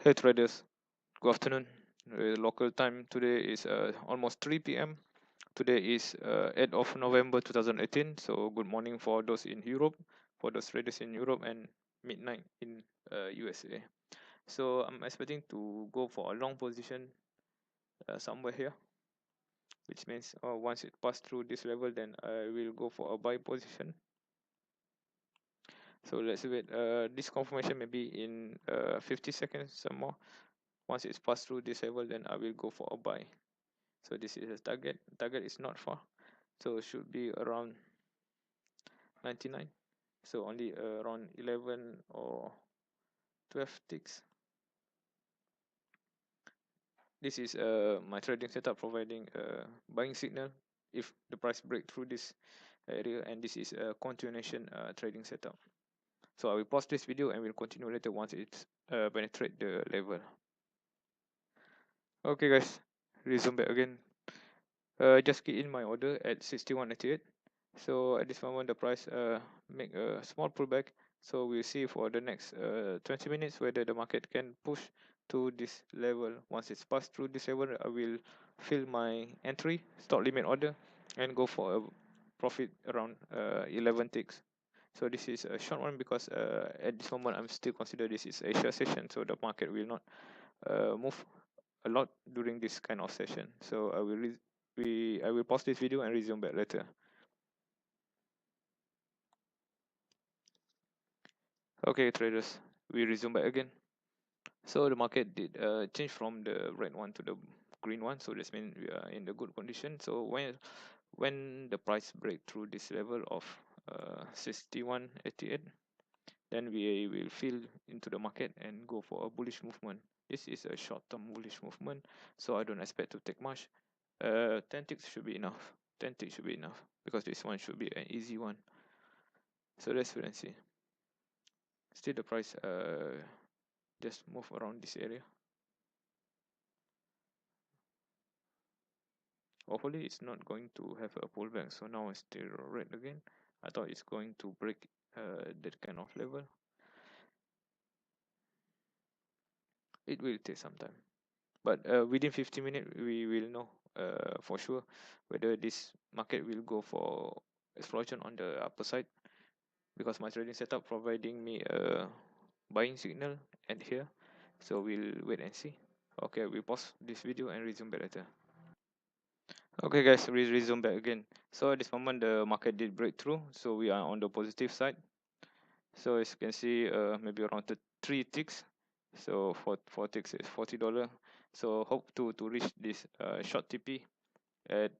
Hey traders, good afternoon. Local time today is almost 3 p.m. Today is 8th of November 2018. So good morning for those in Europe, for those traders in Europe, and midnight in USA. So I'm expecting to go for a long position somewhere here, which means once it passed through this level, then I will go for a buy position. So let's wait. This confirmation maybe in 50 seconds some more. Once it's passed through this level, then I will go for a buy. So this is a target is not far, so it should be around 99. So only around 11 or 12 ticks. This is my trading setup providing a buying signal if the price break through this area, and this is a continuation trading setup. So I will pause this video and we'll continue later once it's penetrate the level. Okay guys, resume back again. Just key in my order at 61.88. So at this moment the price make a small pullback, so we'll see for the next 20 minutes whether the market can push to this level. Once it's passed through this level, I will fill my entry stop limit order and go for a profit around 11 ticks. So this is a short one because at this moment I'm still consider this is Asia session, so the market will not move a lot during this kind of session. So I will pause this video and resume back later. Okay traders, we resume back again. So the market did change from the red one to the green one, so this means we are in the good condition. So when the price break through this level of 61.88, then we will fill into the market and go for a bullish movement. This is a short-term bullish movement, so I don't expect to take much. 10 ticks should be enough. 10 ticks should be enough because this one should be an easy one. So let's wait and see. Still the price just move around this area. Hopefully it's not going to have a pullback. So now it's still red again. I thought it's going to break that kind of level. It will take some time, but within 50 minutes we will know for sure whether this market will go for explosion on the upper side, because my trading setup providing me a buying signal at here. So we'll wait and see. Okay, we pause this video and resume back later. Okay guys, we resume back again. So at this moment the market did break through, so we are on the positive side. So as you can see, maybe around 3 ticks. So four ticks is $40. So hope to reach this short TP at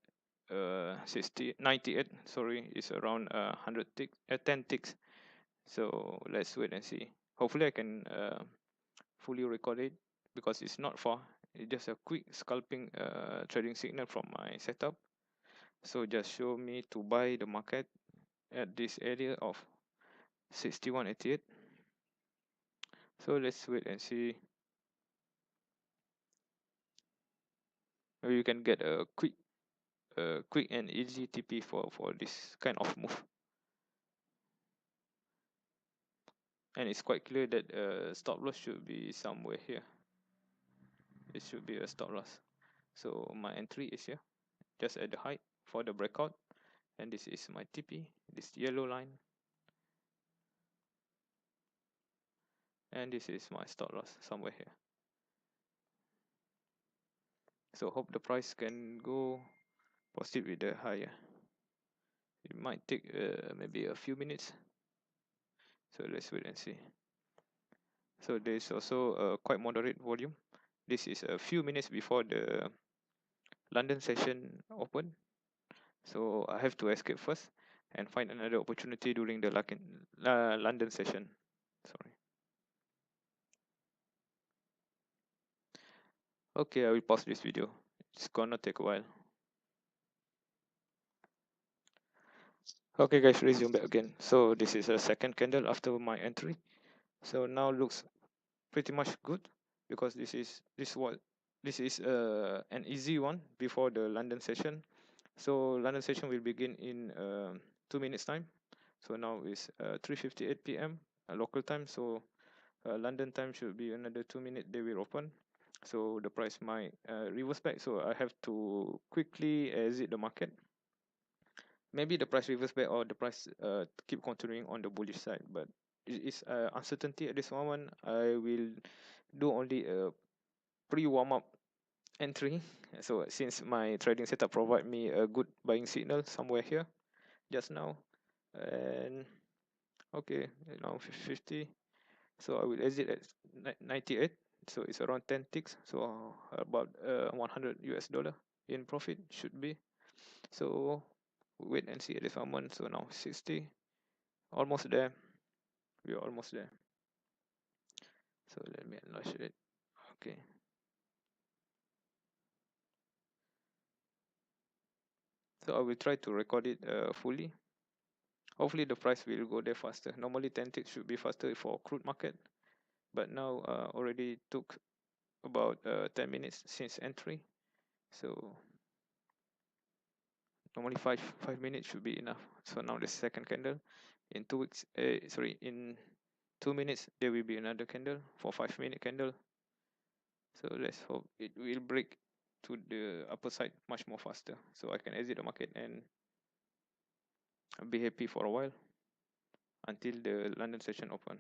98. Sorry, is around 100 tick 10 ticks. So let's wait and see. Hopefully I can fully record it because it's not far. It's just a quick scalping trading signal from my setup. So just show me to buy the market at this area of 61.88. So let's wait and see. Maybe you can get a quick and easy TP for this kind of move. And it's quite clear that stop loss should be somewhere here. It should be a stop loss. So my entry is here, just at the height for the breakout. And this is my TP, this yellow line. And this is my stop loss somewhere here. So hope the price can go positive with the higher. It might take maybe a few minutes. So let's wait and see. So there's also a quite moderate volume. This is a few minutes before the London session open. So I have to escape first and find another opportunity during the London session. Sorry. Okay, I will pause this video. It's gonna take a while. Okay guys, resume back again. So this is a second candle after my entry. So now looks pretty much good because this is an easy one before the London session. So London session will begin in 2 minutes time. So now is 3:58 p.m. Local time. So London time should be another 2 minutes they will open, so the price might reverse back, so I have to quickly exit the market. Maybe the price reverse back or the price keep continuing on the bullish side, but it is uncertainty at this moment. I will do only a pre-warm-up entry. So since my trading setup provide me a good buying signal somewhere here just now, and okay, now 50, so I will exit at 98, so it's around 10 ticks, so about $100 in profit should be. So wait and see at this moment. So now 60, almost there, we're almost there. So let me enlarge it. Okay, so I will try to record it fully. Hopefully the price will go there faster. Normally 10 ticks should be faster for crude market, but now already took about 10 minutes since entry, so normally five minutes should be enough. So now the second candle, in 2 weeks, sorry, in 2 minutes there will be another candle for 5 minute candle. So let's hope it will break to the upper side much more faster, so I can exit the market and be happy for a while until the London session open.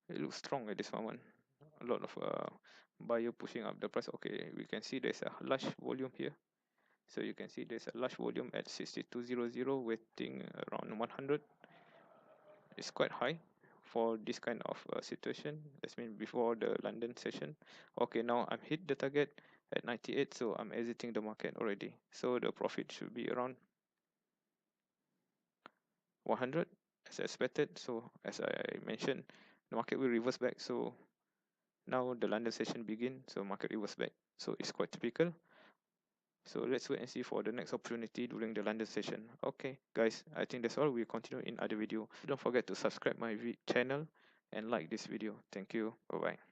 It looks strong at this moment. A lot of buyer pushing up the price. Okay, we can see there's a large volume here. So you can see there's a large volume at 6200 waiting around 100. It's quite high for this kind of situation. That's mean before the London session. Okay, now I'm hit the target at 98, so I'm exiting the market already. So the profit should be around 100 as expected. So as I mentioned, the market will reverse back. So now the London session begin, so market reverse back. So it's quite typical. So let's wait and see for the next opportunity during the London session. Okay, guys, I think that's all. We'll continue in other video. Don't forget to subscribe my channel and like this video. Thank you. Bye bye.